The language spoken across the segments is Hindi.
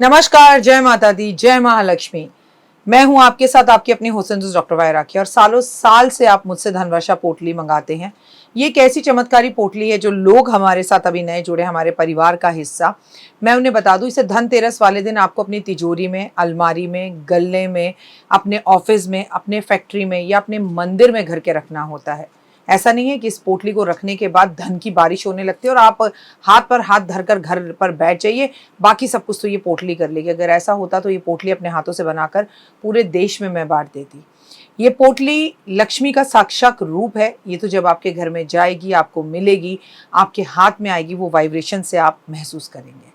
नमस्कार, जय माता दी, जय महालक्ष्मी। मैं हूं आपके साथ आपकी अपनी हुसैन डॉक्टर वाय राखी और सालों साल से आप मुझसे धनवर्षा पोटली मंगाते हैं। ये एक ऐसी चमत्कारी पोटली है जो लोग हमारे साथ अभी नए जुड़े, हमारे परिवार का हिस्सा। मैं उन्हें बता दूं, इसे धनतेरस वाले दिन आपको अपनी तिजोरी में, अलमारी में, गल्ले में, अपने ऑफिस में, अपने फैक्ट्री में या अपने मंदिर में घर के रखना होता है। ऐसा नहीं है कि इस पोटली को रखने के बाद धन की बारिश होने लगती है और आप हाथ पर हाथ धरकर घर पर बैठ जाइए, बाकी सब कुछ तो ये पोटली कर लेगी। अगर ऐसा होता तो ये पोटली अपने हाथों से बनाकर पूरे देश में मैं बांट देती। ये पोटली लक्ष्मी का साक्षात रूप है। ये तो जब आपके घर में जाएगी, आपको मिलेगी, आपके हाथ में आएगी, वो वाइब्रेशन से आप महसूस करेंगे।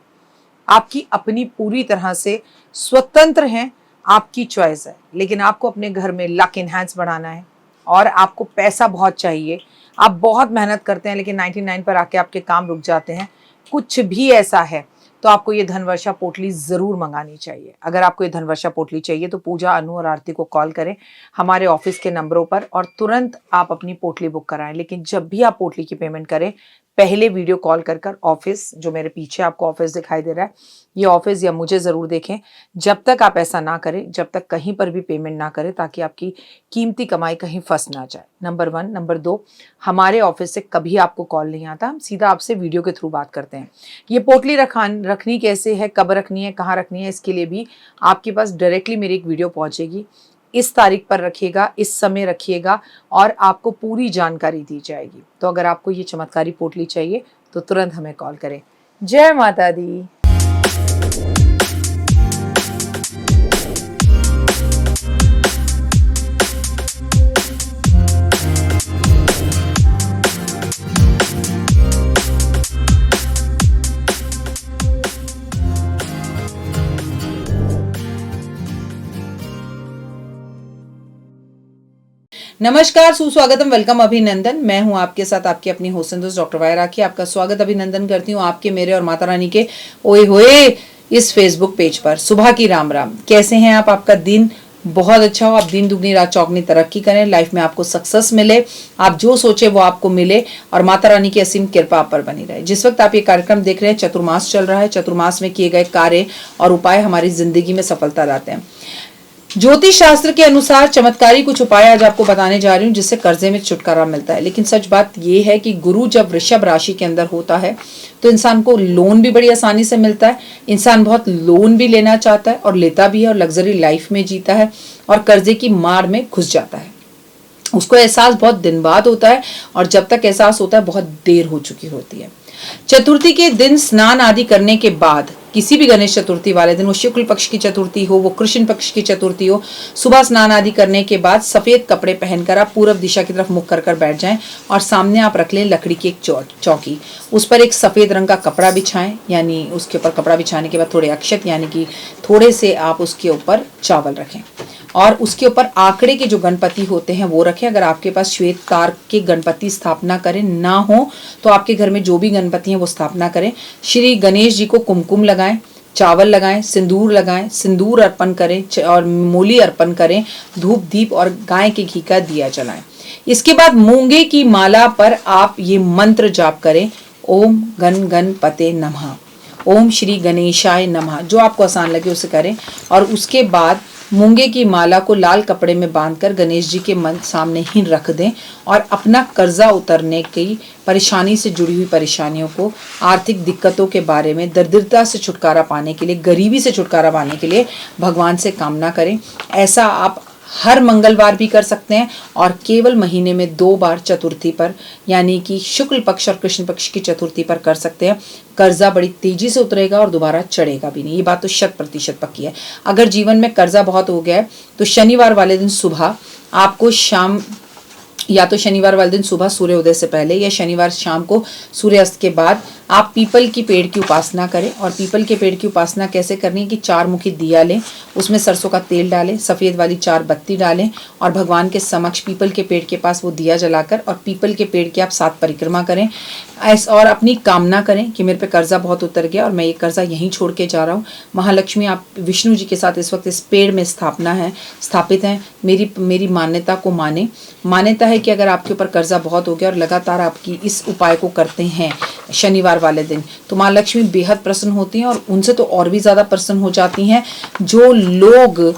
आपकी अपनी पूरी तरह से स्वतंत्र हैं, आपकी चॉइस है। लेकिन आपको अपने घर में लक इनहैंस बढ़ाना है और आपको पैसा बहुत चाहिए। आप बहुत मेहनत करते हैं लेकिन 99 पर आके आपके काम रुक जाते हैं। कुछ भी ऐसा है तो आपको ये धनवर्षा पोटली ज़रूर मंगानी चाहिए। अगर आपको ये धनवर्षा पोटली चाहिए तो पूजा, अनु और आरती को कॉल करें हमारे ऑफिस के नंबरों पर और तुरंत आप अपनी पोटली बुक कराएं। लेकिन जब भी आप पोटली की पेमेंट करें, पहले वीडियो कॉल कर ऑफिस, जो मेरे पीछे आपको ऑफिस दिखाई दे रहा है, ये ऑफिस या मुझे ज़रूर देखें। जब तक आप ऐसा ना करें, जब तक कहीं पर भी पेमेंट ना करें, ताकि आपकी कीमती कमाई कहीं फंस ना जाए। नंबर 1। नंबर 2, हमारे ऑफिस से कभी आपको कॉल नहीं आता, हम सीधा आपसे वीडियो के थ्रू बात करते हैं। ये पोटली रखनी कैसे है, कब रखनी है, कहाँ रखनी है, इसके लिए भी आपके पास डायरेक्टली मेरी एक वीडियो पहुँचेगी। इस तारीख पर रखिएगा, इस समय रखिएगा और आपको पूरी जानकारी दी जाएगी। तो अगर आपको ये चमत्कारी पोटली चाहिए तो तुरंत हमें कॉल करें। जय माता दी। नमस्कार, सुस्वागतम, वेलकम, अभिनंदन। मैं हूं आपके साथ आपकी अपनी हुसैन डॉक्टर वाय राखी। आपका स्वागत, अभिनंदन करती हूं आपके, मेरे और माता रानी के ओए होए इस फेसबुक पेज पर। सुबह की राम राम। कैसे हैं आप? आपका दिन बहुत अच्छा हो, आप दिन दुगनी रात चौगनी तरक्की करें, लाइफ में आपको सक्सेस मिले, आप जो सोचे वो आपको मिले और माता रानी की असीम कृपा आप पर बनी रहे। जिस वक्त आप ये कार्यक्रम देख रहे हैं, चतुर्मास चल रहा है। चतुर्मास में किए गए कार्य और उपाय हमारी जिंदगी में सफलता लाते हैं। ज्योतिष शास्त्र के अनुसार चमत्कारी कुछ उपाय आज आपको बताने जा रही हूँ जिससे कर्जे में छुटकारा मिलता है। लेकिन सच बात यह है कि गुरु जब वृषभ राशि के अंदर होता है तो इंसान को लोन भी बड़ी आसानी से मिलता है। इंसान बहुत लोन भी लेना चाहता है और लेता भी है और लग्जरी लाइफ में जीता है और कर्जे की मार में घुस जाता है। उसको एहसास बहुत दिन बाद होता है और जब तक एहसास होता है बहुत देर हो चुकी होती है। चतुर्थी के दिन स्नान आदि करने के बाद, किसी भी गणेश चतुर्थी वाले दिन, वो शुक्ल पक्ष की चतुर्थी हो, वो कृष्ण पक्ष की चतुर्थी हो, सुबह स्नान आदि करने के बाद सफेद कपड़े पहनकर आप पूर्व दिशा की तरफ मुख कर बैठ जाएं और सामने आप रख लें लकड़ी की एक चौकी। उस पर एक सफेद रंग का कपड़ा बिछाएं, यानी उसके ऊपर कपड़ा बिछाने के बाद थोड़े अक्षत यानी कि थोड़े से आप उसके ऊपर चावल रखें और उसके ऊपर आंकड़े के जो गणपति होते हैं वो रखें। अगर आपके पास श्वेत तार के गणपति स्थापना करें, ना हो तो आपके घर में जो भी गणपति हैं वो स्थापना करें। श्री गणेश जी को कुमकुम लगाएं, चावल लगाएं, सिंदूर लगाएं, सिंदूर अर्पण करें और मूली अर्पण करें, धूप दीप और गाय के घी का दिया जलाएं। इसके बाद मूंगे की माला पर आप ये मंत्र जाप करें, ओम गण गणपते नमः, ओम श्री गणेशाय नमः। जो आपको आसान लगे उसे करें और उसके बाद मूंगे की माला को लाल कपड़े में बांधकर गणेश जी के मन सामने ही रख दें और अपना कर्जा उतरने की, परेशानी से जुड़ी हुई परेशानियों को, आर्थिक दिक्कतों के बारे में, दरिद्रता से छुटकारा पाने के लिए, गरीबी से छुटकारा पाने के लिए भगवान से कामना करें। ऐसा आप हर मंगलवार भी कर सकते हैं और केवल महीने में 2 बार चतुर्थी पर, यानी कि शुक्ल पक्ष और कृष्ण पक्ष की चतुर्थी पर कर सकते हैं। कर्जा बड़ी तेजी से उतरेगा और दोबारा चढ़ेगा भी नहीं। ये बात तो 100% पक्की है। अगर जीवन में कर्जा बहुत हो गया है तो शनिवार वाले दिन सुबह आपको या तो शनिवार वाले दिन सुबह सूर्योदय से पहले या शनिवार शाम को सूर्यास्त के बाद आप पीपल की पेड़ की उपासना करें। और पीपल के पेड़ की उपासना कैसे करनी है कि 4 मुखी दिया लें, उसमें सरसों का तेल डालें, सफ़ेद वाली 4 बत्ती डालें और भगवान के समक्ष पीपल के पेड़ के पास वो दिया जलाकर और पीपल के पेड़ की आप 7 परिक्रमा करें और अपनी कामना करें कि मेरे पे कर्जा बहुत उतर गया और मैं ये कर्जा यहीं छोड़ के जा रहा हूँ। महालक्ष्मी आप विष्णु जी के साथ इस वक्त इस पेड़ में स्थापित हैं। मेरी मान्यता को माने। मान्यता है है कि अगर आपके ऊपर कर्जा बहुत हो गया और लगातार आपकी इस उपाय को करते हैं शनिवार वाले दिन, तो माँ लक्ष्मी बेहद प्रसन्न होती हैं और उनसे तो और भी ज़्यादा प्रसन्न हो जाती हैं। जो लोग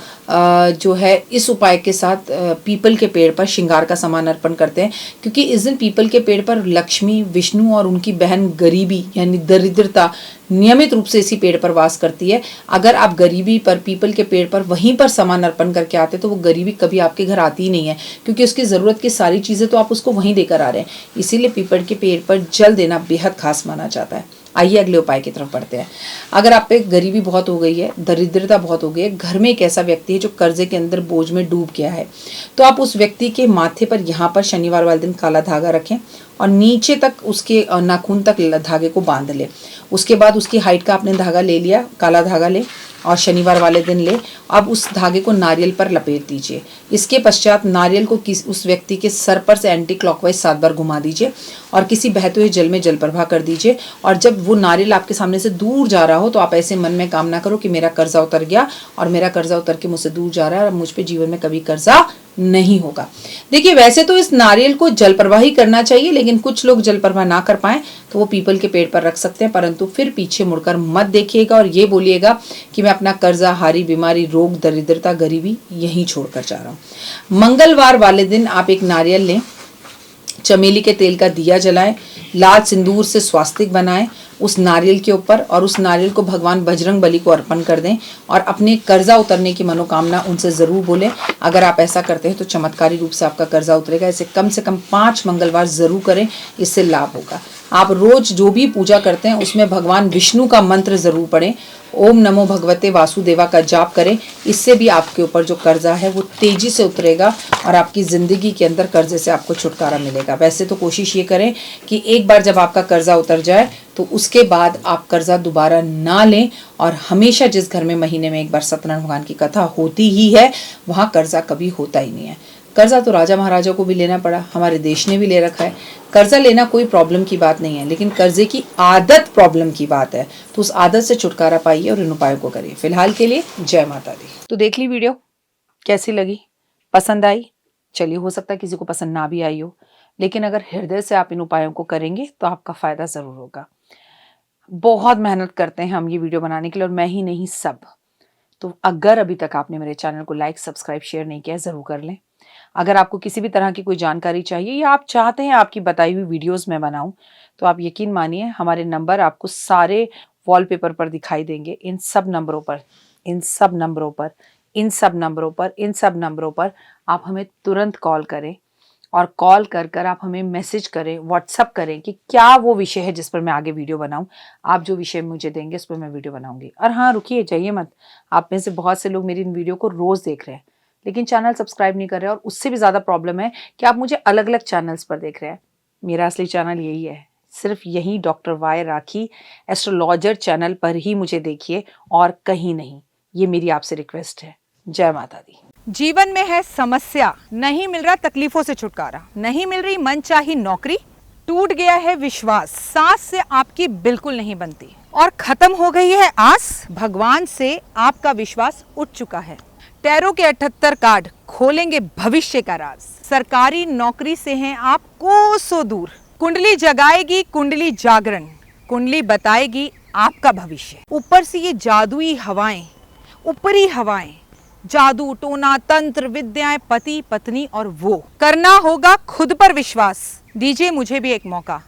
जो है इस उपाय के साथ पीपल के पेड़ पर श्रृंगार का सामान अर्पण करते हैं, क्योंकि इस दिन पीपल के पेड़ पर लक्ष्मी, विष्णु और उनकी बहन गरीबी यानी दरिद्रता नियमित रूप से इसी पेड़ पर वास करती है। अगर आप गरीबी पर पीपल के पेड़ पर वहीं पर सामान अर्पण करके आते तो वो गरीबी कभी आपके घर आती ही नहीं है, क्योंकि उसकी ज़रूरत की सारी चीज़ें तो आप उसको वहीं देकर आ रहे हैं। इसीलिए पीपल के पेड़ पर जल देना बेहद खास माना जाता है। आइए अगले उपाय की तरफ बढ़ते हैं। अगर आप पे गरीबी बहुत हो गई है, दरिद्रता बहुत हो गई है, घर में एक ऐसा व्यक्ति है जो कर्जे के अंदर बोझ में डूब गया है, तो आप उस व्यक्ति के माथे पर यहाँ पर शनिवार वाले दिन काला धागा रखें और नीचे तक उसके नाखून तक धागे को बांध ले। उसके बाद उसकी हाइट का आपने धागा ले लिया, काला धागा ले और शनिवार वाले दिन ले। अब उस धागे को नारियल पर लपेट दीजिए। इसके पश्चात नारियल को उस व्यक्ति के सर पर से एंटी क्लॉकवाइज 7 बार घुमा दीजिए और किसी बहते हुए जल में जल प्रवाह कर दीजिए। और जब वो नारियल आपके सामने से दूर जा रहा हो तो आप ऐसे मन में कामना करो कि मेरा कर्जा उतर गया और मेरा कर्जा उतर के मुझसे दूर जा रहा है और मुझ पे जीवन में कभी कर्जा नहीं होगा। देखिए, वैसे तो इस नारियल को जल प्रवाह ही करना चाहिए, लेकिन कुछ लोग जल प्रवाह ना कर पाए तो वो पीपल के पेड़ पर रख सकते हैं, परंतु फिर पीछे मुड़कर मत देखिएगा और ये बोलिएगा कि मैं अपना कर्जा, हारी, बीमारी, रोग, दरिद्रता, गरीबी यहीं छोड़कर जा रहा हूँ। मंगलवार वाले दिन आप एक नारियल लें, चमेली के तेल का दिया जलाएं, लाल सिंदूर से स्वास्तिक बनाएं उस नारियल के ऊपर और उस नारियल को भगवान बजरंग बली को अर्पण कर दें और अपने कर्जा उतरने की मनोकामना उनसे ज़रूर बोलें। अगर आप ऐसा करते हैं तो चमत्कारी रूप से आपका कर्जा उतरेगा। इसे कम से कम 5 मंगलवार ज़रूर करें, इससे लाभ होगा। आप रोज जो भी पूजा करते हैं उसमें भगवान विष्णु का मंत्र ज़रूर पढ़ें, ओम नमो भगवते वासुदेवा का जाप करें। इससे भी आपके ऊपर जो कर्जा है वो तेजी से उतरेगा और आपकी ज़िंदगी के अंदर कर्जे से आपको छुटकारा मिलेगा। वैसे तो कोशिश ये करें कि एक बार जब आपका कर्जा उतर जाए तो उसके बाद आप कर्जा दोबारा ना लें और हमेशा जिस घर में महीने में एक बार सत्यनारायण भगवान की कथा होती ही है वहाँ कर्जा कभी होता ही नहीं है। कर्जा तो राजा महाराजा को भी लेना पड़ा, हमारे देश ने भी ले रखा है। कर्जा लेना कोई प्रॉब्लम की बात नहीं है, लेकिन कर्जे की आदत प्रॉब्लम की बात है। तो उस आदत से छुटकारा पाइए और इन उपायों को करिए। फिलहाल के लिए जय माता दी। तो देख ली वीडियो, कैसी लगी, पसंद आई? चलिए, हो सकता है किसी को पसंद ना भी आई हो, लेकिन अगर हृदय से आप इन उपायों को करेंगे तो आपका फायदा जरूर होगा। बहुत मेहनत करते हैं हम ये वीडियो बनाने के लिए, और मैं ही नहीं, सब। तो अगर अभी तक आपने मेरे चैनल को लाइक, सब्सक्राइब, शेयर नहीं किया, जरूर कर लें। अगर आपको किसी भी तरह की कोई जानकारी चाहिए या आप चाहते हैं आपकी बताई हुई वीडियोस मैं बनाऊं, तो आप यकीन मानिए हमारे नंबर आपको सारे वॉलपेपर पर दिखाई देंगे। इन सब नंबरों पर, इन सब नंबरों पर, इन सब नंबरों पर, इन सब नंबरों पर आप हमें तुरंत कॉल करें और कॉल कर कर आप हमें मैसेज करें, व्हाट्सअप करें कि क्या वो विषय है जिस पर मैं आगे वीडियो बनाऊं। आप जो विषय मुझे देंगे उस पर मैं वीडियो बनाऊंगी। और हाँ, रुकिए, जाइए मत। आप में से बहुत से लोग मेरी इन वीडियो को रोज देख रहे हैं लेकिन चैनल सब्सक्राइब नहीं कर रहे हैं, और उससे भी ज़्यादा प्रॉब्लम है कि आप मुझे अलग अलग चैनल्स पर देख रहे हैं। मेरा असली चैनल यही है, सिर्फ यही डॉक्टर वाई राखी एस्ट्रोलॉजर चैनल पर ही मुझे देखिए और कहीं नहीं। ये मेरी आपसे रिक्वेस्ट है। जय माता दी। जीवन में है समस्या, नहीं मिल रहा तकलीफों से छुटकारा, नहीं मिल रही मनचाही नौकरी, टूट गया है विश्वास, सांस से आपकी बिल्कुल नहीं बनती और खत्म हो गई है आस, भगवान से आपका विश्वास उठ चुका है। टैरो के 78 कार्ड खोलेंगे भविष्य का राज। सरकारी नौकरी से हैं आप कोसों दूर, कुंडली जगाएगी कुंडली जागरण, कुंडली बताएगी आपका भविष्य। ऊपर से ये जादुई हवाएं, ऊपरी हवाएं, जादू टोना तंत्र विद्याएं, पति पत्नी और वो, करना होगा खुद पर विश्वास। दीजिए मुझे भी एक मौका,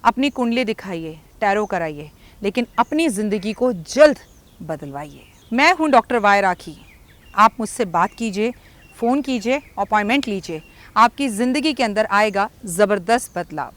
अपनी कुंडली दिखाइए, टैरो कराइए, लेकिन अपनी जिंदगी को जल्द बदलवाइए। मैं हूं डॉक्टर वाई राखी। आप मुझसे बात कीजिए, फ़ोन कीजिए, अपॉइंटमेंट लीजिए। आपकी ज़िंदगी के अंदर आएगा ज़बरदस्त बदलाव।